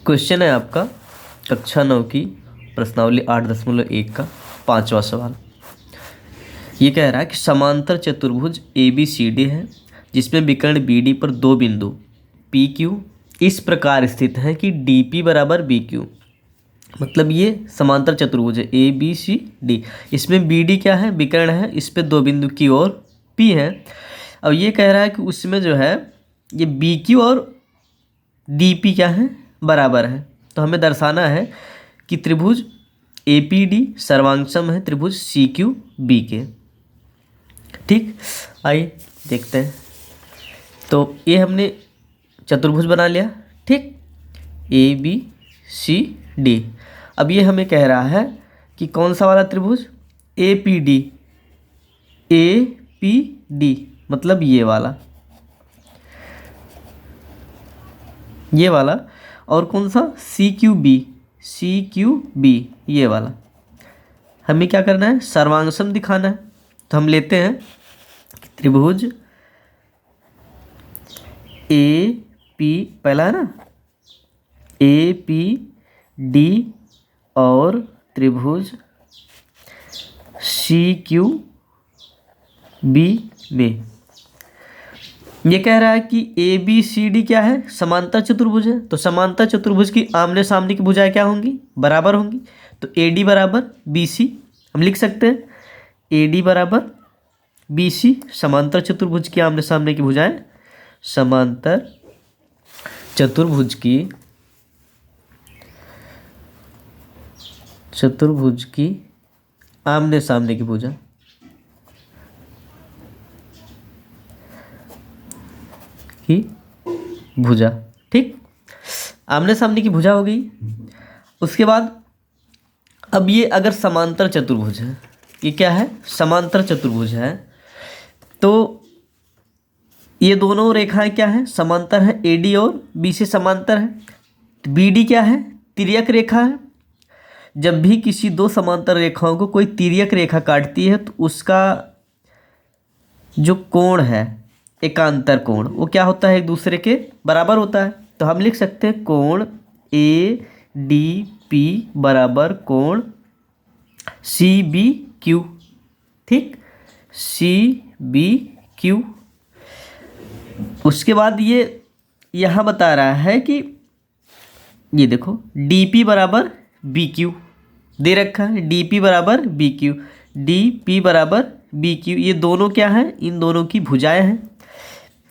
Question है आपका कक्षा 9 की प्रश्नावली 8.1 का 5वां सवाल। ये कह रहा है कि समांतर चतुर्भुज ABCD है जिसमें विकर्ण BD पर दो बिंदु PQ इस प्रकार स्थित हैं कि DP बराबर BQ। मतलब ये समांतर चतुर्भुज है ABCD, इसमें BD क्या है, विकर्ण है, इस पे दो बिंदु Q और P है। अब ये कह रहा है कि उसमें जो है ये BQ और DP क्या है, बराबर है। तो हमें दर्शाना है कि त्रिभुज APD सर्वांगसम है त्रिभुज CQB के। ठीक, आइए देखते हैं। तो ये हमने चतुर्भुज बना लिया, ठीक, ABCD। अब ये हमें कह रहा है कि कौन सा वाला त्रिभुज, APD मतलब ये वाला, और कौन सा CQB ये वाला। हमें क्या करना है, सर्वांगसम दिखाना है। तो हम लेते हैं त्रिभुज AP, पहला है ना, APD और त्रिभुज CQB में ये कह रहा है कि ABCD क्या है, समांतर चतुर्भुज है। तो समांतर चतुर्भुज की आमने सामने की भुजाएं क्या होंगी, बराबर होंगी। तो AD बराबर BC हम लिख सकते हैं, AD बराबर BC समांतर चतुर्भुज की आमने सामने की भुजाएं, समांतर चतुर्भुज की आमने सामने की भुजा, ठीक, आमने सामने की भुजा हो गई। उसके बाद अब ये अगर समांतर चतुर्भुज है, ये क्या है, समांतर चतुर्भुज है, तो ये दोनों रेखाएं क्या है, समांतर है, AD और BC समांतर है। BD क्या है, तिर्यक रेखा है। जब भी किसी दो समांतर रेखाओं को कोई तिर्यक रेखा काटती है तो उसका जो कोण है, एकांतर कोण, वो क्या होता है, एक दूसरे के बराबर होता है। तो हम लिख सकते हैं कोण ADP बराबर कोण CBQ, ठीक, CBQ। उसके बाद ये यहाँ बता रहा है कि ये देखो DP बराबर BQ दे रखा है, DP बराबर BQ ये दोनों क्या है, इन दोनों की भुजाएं हैं।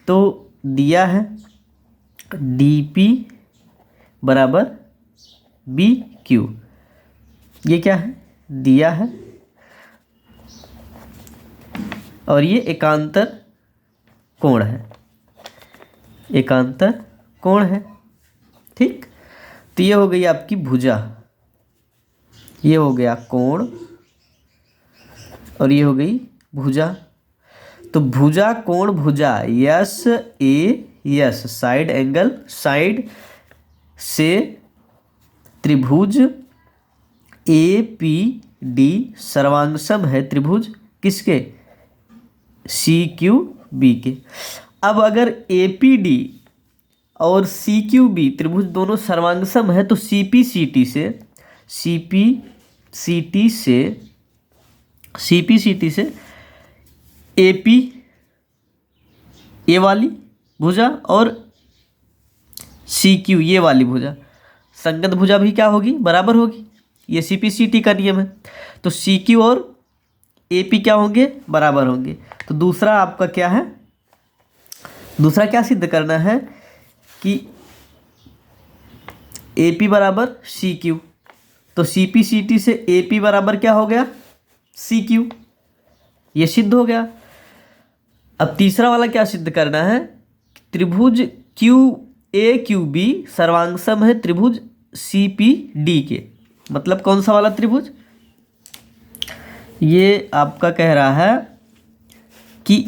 तो दिया है DP बराबर BQ, ये क्या है, दिया है, और ये एकांतर कोण है, ठीक। तो ये हो गई आपकी भुजा, ये हो गया कोण और ये हो गई भुजा। तो भुजा कोण भुजा यस साइड एंगल, साइड से त्रिभुज APD सर्वांगसम है त्रिभुज किसके, CQB के। अब अगर APD और CQB त्रिभुज दोनों सर्वांगसम है तो CPCT से AP ये वाली भुजा और CQ ये वाली भुजा, संगत भुजा भी क्या होगी, बराबर होगी। ये CPCT का नियम है। तो CQ और AP क्या होंगे, बराबर होंगे। तो दूसरा आपका क्या है, दूसरा क्या सिद्ध करना है कि AP बराबर CQ, तो CPCT से AP बराबर क्या हो गया, CQ, ये सिद्ध हो गया। अब तीसरा वाला क्या सिद्ध करना है, त्रिभुज QAQB सर्वांगसम है त्रिभुज CPD के। मतलब कौन सा वाला त्रिभुज, ये आपका कह रहा है कि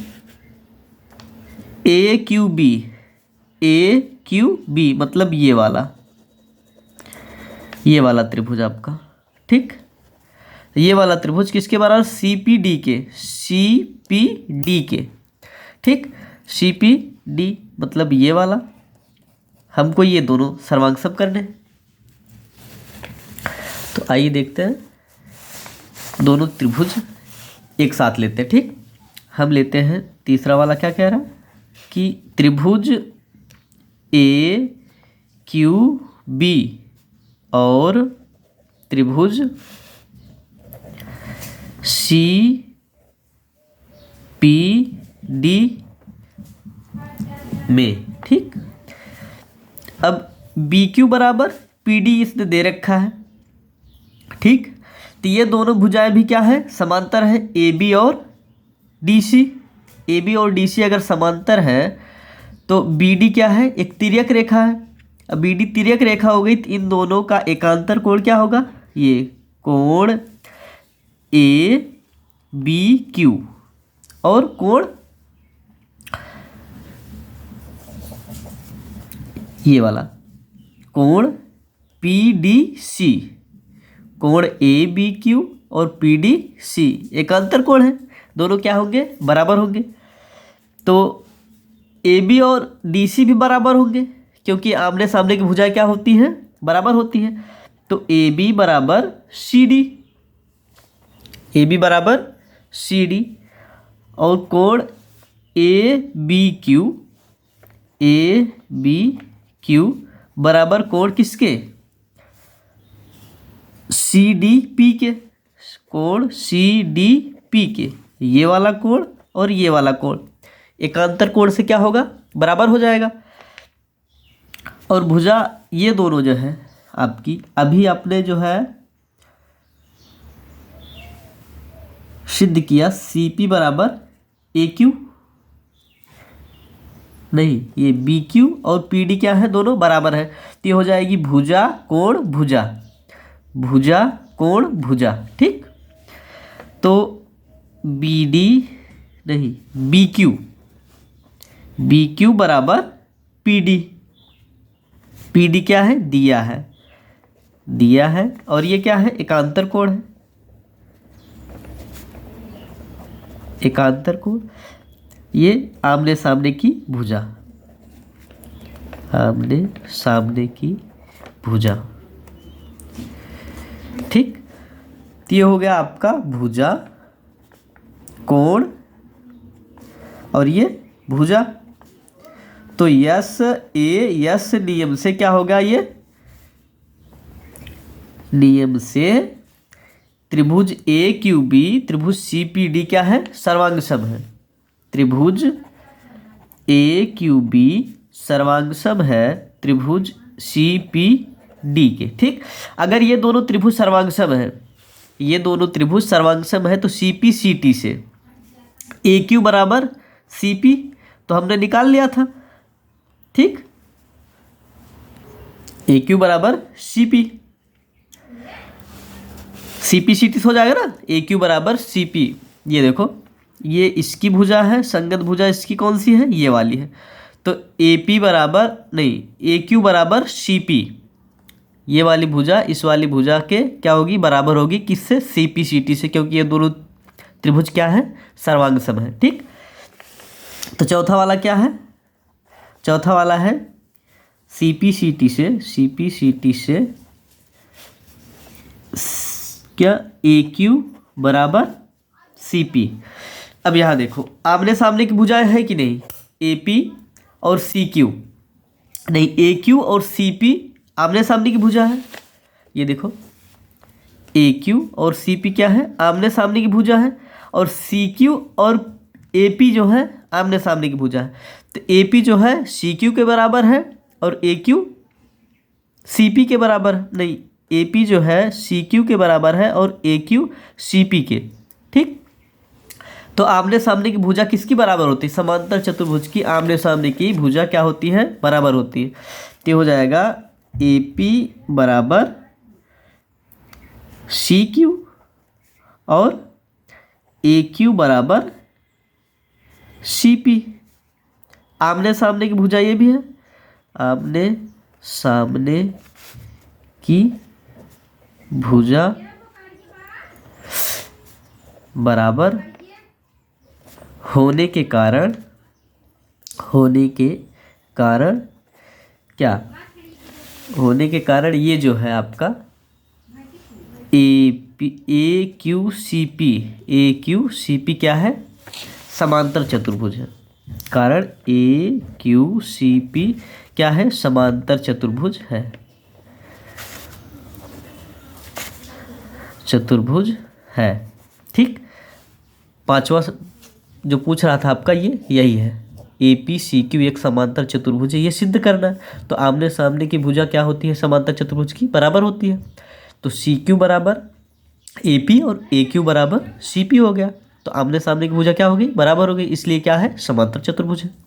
AQB मतलब ये वाला त्रिभुज आपका, ठीक। ये वाला त्रिभुज किसके बराबर, CPD के, ठीक, CPD मतलब ये वाला। हमको ये दोनों सर्वांगसम करने हैं, तो आइए देखते हैं दोनों त्रिभुज एक साथ लेते हैं। ठीक, हम लेते हैं तीसरा वाला। क्या कह रहा है कि त्रिभुज ए क्यू बी और त्रिभुज सी पी डी में। ठीक, अब बी क्यू बराबर पी डी इसने दे रखा है। ठीक, तो ये दोनों भुजाएं भी क्या है, समांतर है, ए बी और डी सी। ए बी और डी सी अगर समांतर है तो बी डी क्या है, एक तिर्यक रेखा है। अब बी डी तिर्यक रेखा हो गई तो इन दोनों का एकांतर कोण क्या होगा, ये कोण ए बी क्यू और कोण ये वाला कोण पी डी सी। कोण ए बी क्यू और पी डी सी एकांतर कोण है, दोनों क्या होंगे, बराबर होंगे। तो ए बी और डी सी भी बराबर होंगे क्योंकि आमने सामने की भुजाएं क्या होती हैं, बराबर होती हैं। तो ए बी बराबर सी डी, ए बी बराबर सी डी और कोण ए बी क्यू बराबर कोण किसके, सी डी पी के। कोण सी डी पी के, ये वाला कोण और ये वाला कोण एकांतर कोण से क्या होगा, बराबर हो जाएगा। और भुजा ये दोनों जो है आपकी, अभी आपने जो है सिद्ध किया सी पी बराबर ए क्यू, नहीं ये बी क्यू और पी डी क्या है, दोनों बराबर है। तो ये हो जाएगी भुजा कोण भुजा, भुजा कोण भुजा। ठीक, तो बी डी नहीं बी क्यू बराबर पी डी। पी डी क्या है, दिया है और ये क्या है, एकांतर कोण है, एकांतर कोण। ये आमने सामने की भुजा, आमने सामने की भुजा। ठीक, तो ये हो गया आपका भुजा कोण और ये भुजा। तो यस नियम से क्या होगा, ये नियम से त्रिभुज ए क्यू बी त्रिभुज सी पी डी क्या है, सर्वांग सम है। त्रिभुज ए क्यू बी सर्वांग सम है त्रिभुज सी पी डी के। ठीक, अगर ये दोनों त्रिभुज सर्वांग सम है, ये दोनों त्रिभुज सर्वांग सम है तो सी पी सी टी से ए क्यू बराबर सी पी तो हमने निकाल लिया था। ठीक, ए क्यू बराबर C P, C P C T हो जाएगा ना, ए क्यू बराबर सी पी। ये देखो ये इसकी भुजा है, संगत भुजा इसकी कौन सी है, ये वाली है। तो ए पी बराबर नहीं, ए क्यू बराबर सी पी, ये वाली भुजा इस वाली भुजा के क्या होगी, बराबर होगी किससे, सी पी सी टी से, क्योंकि ये दोनों त्रिभुज क्या है, सर्वांग सम है। ठीक, तो चौथा वाला क्या है, चौथा वाला है सी पी सी टी से क्या, ए क्यू बराबर सी पी। अब यहाँ देखो आमने सामने की भुजाएं है कि नहीं, ए पी और सी क्यू, नहीं ए क्यू और सी पी आमने सामने की भुजा है। ये देखो ए क्यू और सी पी क्या है, आमने सामने की भुजा है, और सी क्यू और ए पी जो है आमने सामने की भुजा है। तो ए पी जो है सी क्यू के बराबर है और ए क्यू सी पी के बराबर, नहीं ए पी जो है सी क्यू के बराबर है और ए क्यू सी पी के। ठीक, तो आमने सामने की भुजा किसकी बराबर होती है, समांतर चतुर्भुज की आमने सामने की भुजा क्या होती है, बराबर होती है। तो हो जाएगा ए पी बराबर सी क्यू और ए क्यू बराबर सी पी। आमने सामने की भुजा ये भी है, आमने सामने की भुजा बराबर होने के कारण क्या, होने के कारण ये जो है आपका ए क्यू सी पी क्या है? समांतर चतुर्भुज है। कारण ए क्यू सी पी क्या है? समांतर चतुर्भुज है। ठीक। पांचवा जो पूछ रहा था आपका ये यही है, ए पी सी क्यू एक समांतर चतुर्भुज है, ये सिद्ध करना है। तो आमने सामने की भुजा क्या होती है? समांतर चतुर्भुज की बराबर होती है। तो सी क्यू बराबर ए पी और ए क्यू बराबर सी पी हो गया। तो आमने सामने की भुजा क्या होगी? बराबर हो गई, इसलिए क्या है? समांतर चतुर्भुज है।